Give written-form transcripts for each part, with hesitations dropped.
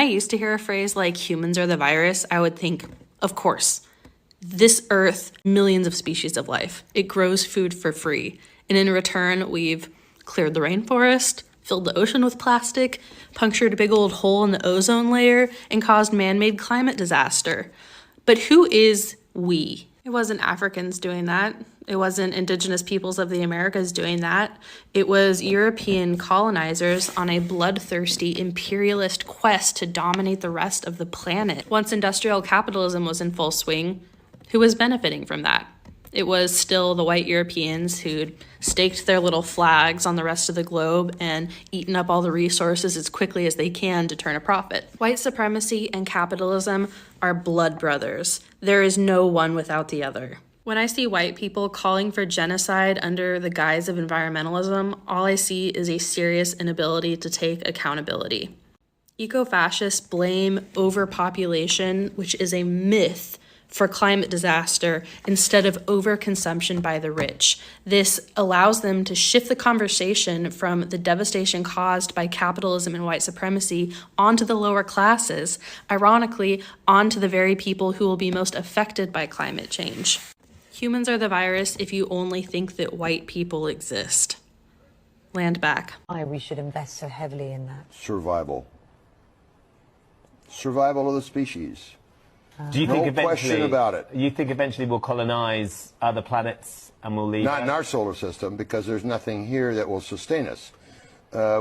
I used to hear a phrase like humans are the virus, I would think, of course, this earth, millions of species of life. It grows food for free. And in return, we've cleared the rainforest, filled the ocean with plastic, punctured a big old hole in the ozone layer, and caused man-made climate disaster. But who is we? It wasn't Africans doing that. It wasn't indigenous peoples of the Americas doing that. It was European colonizers on a bloodthirsty imperialist quest to dominate the rest of the planet. Once industrial capitalism was in full swing, who was benefiting from that? It was still the white Europeans who'd staked their little flags on the rest of the globe and eaten up all the resources as quickly as they can to turn a profit. White supremacy and capitalism are blood brothers. There is no one without the other. When I see white people calling for genocide under the guise of environmentalism, all I see is a serious inability to take accountability. Eco-fascists blame overpopulation, which is a myth, for climate disaster instead of overconsumption by the rich. This allows them to shift the conversation from the devastation caused by capitalism and white supremacy onto the lower classes, ironically, onto the very people who will be most affected by climate change. Humans are the virus if you only think that white people exist. Land back. Why we should invest so heavily in that? Survival. Survival of the species. Do you think no question about it. You think eventually we'll colonize other planets and we'll leave? Not in our solar system, because there's nothing here that will sustain us.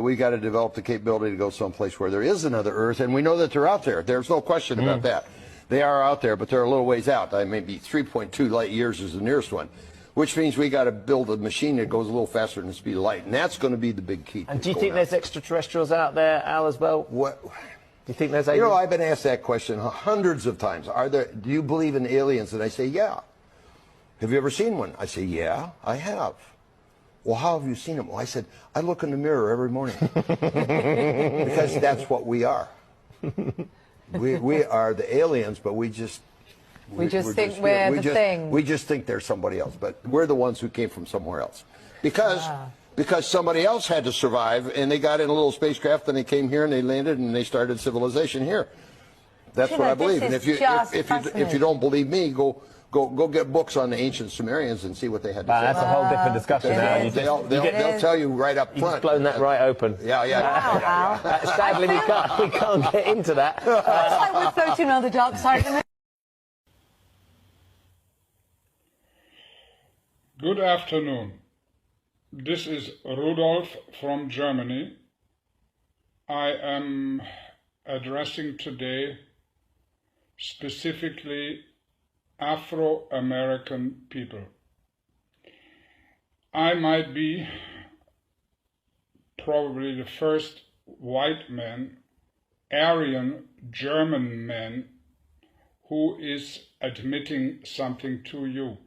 We got to develop the capability to go someplace where there is another Earth, and we know that they're out there. There's no question about that. They are out there, but they're a little ways out. Maybe 3.2 light years is the nearest one, which means we got to build a machine that goes a little faster than the speed of light, and that's going to be the big key. And do you think there's extraterrestrials out there, Al, as well? What? Do you think there's aliens? You know, I've been asked that question hundreds of times. Do you believe in aliens? And I say, yeah. Have you ever seen one? I say, yeah, I have. Well, how have you seen them? Well, I said, I look in the mirror every morning. Because that's what we are. We are the aliens, but we just think we're the thing. We just think they're somebody else, but we're the ones who came from somewhere else. Because somebody else had to survive, and they got in a little spacecraft, and they came here, and they landed, and they started civilization here. That's what I believe. And if you don't believe me, go get books on the ancient Sumerians and see what they had to say. That's a whole different discussion now. They'll tell you right up front. You've blown that right open. Yeah. Sadly, we can't get into that. It's like we're floating on the dark side of the moon. Good afternoon. This is Rudolf from Germany. I am addressing today specifically Afro-American people. I might be probably the first white man, Aryan German man, who is admitting something to you.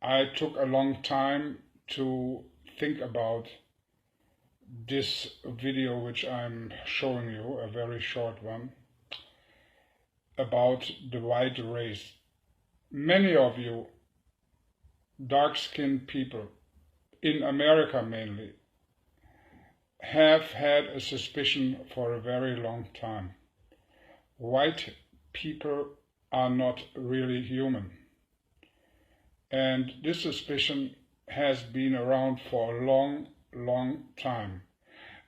I took a long time to think about this video which I'm showing you, a very short one, about the white race. Many of you dark-skinned people, in America mainly, have had a suspicion for a very long time. White people are not really human. And this suspicion has been around for a long, long time.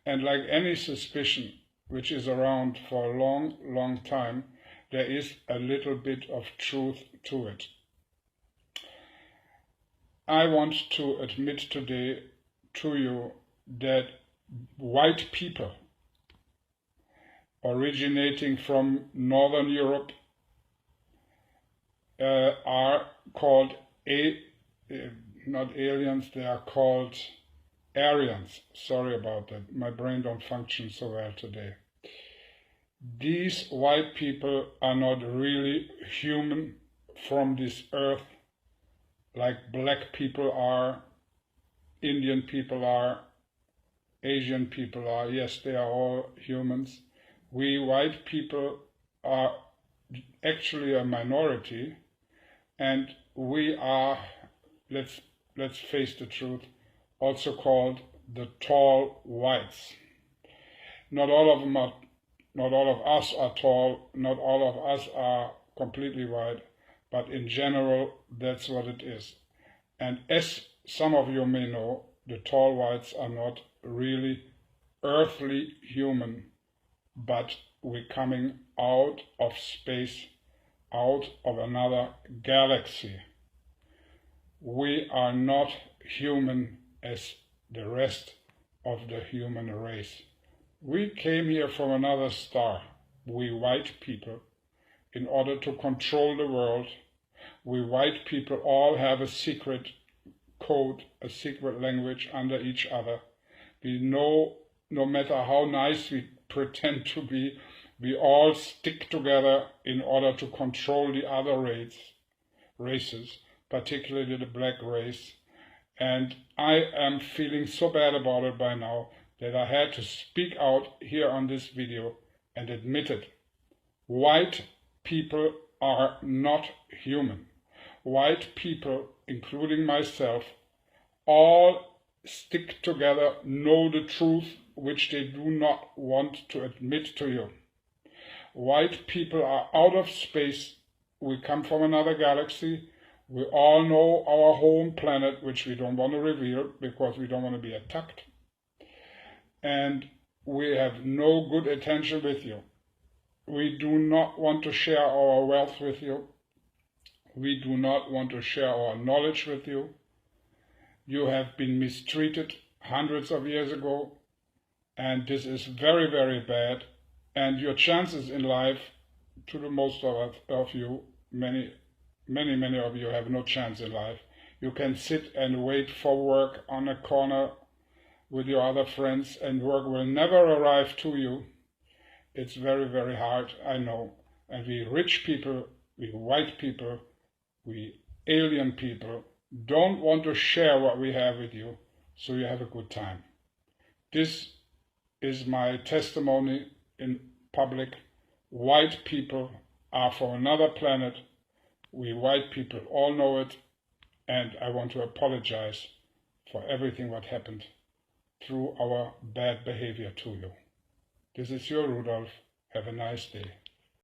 And like any suspicion which is around for a long, long time, there is a little bit of truth to it. I want to admit today to you that white people originating from Northern Europe are called not aliens, they are called Aryans. Sorry about that. My brain don't function so well today. These white people are not really human from this earth like black people are, Indian people are, Asian people are. Yes, they are all humans. We white people are actually a minority, and we are, let's face the truth, also called the tall whites. Not all of them are Not all of us are tall, not all of us are completely white, but in general, that's what it is. And as some of you may know, the tall whites are not really earthly human, but we're coming out of space, out of another galaxy. We are not human as the rest of the human race. We came here from another star, we white people, in order to control the world. We white people all have a secret code, a secret language under each other. We know, no matter how nice we pretend to be, we all stick together in order to control the other races, particularly the black race. And I am feeling so bad about it by now that I had to speak out here on this video and admit it. White people are not human. White people, including myself, all stick together, know the truth, which they do not want to admit to you. White people are out of space. We come from another galaxy. We all know our home planet, which we don't want to reveal because we don't want to be attacked. And we have no good intention with you. We do not want to share our wealth with you. We do not want to share our knowledge with you. You have been mistreated hundreds of years ago, and this is very, very bad. And your chances in life, to the most of you, many of you have no chance in life. You can sit and wait for work on a corner with your other friends, and work will never arrive to you. It's very, very hard, I know. And we rich people, we white people, we alien people don't want to share what we have with you, so you have a good time. This is my testimony in public. White people are from another planet. We white people all know it, and I want to apologize for everything what happened through our bad behavior to you. This is your Rudolph. Have a nice day.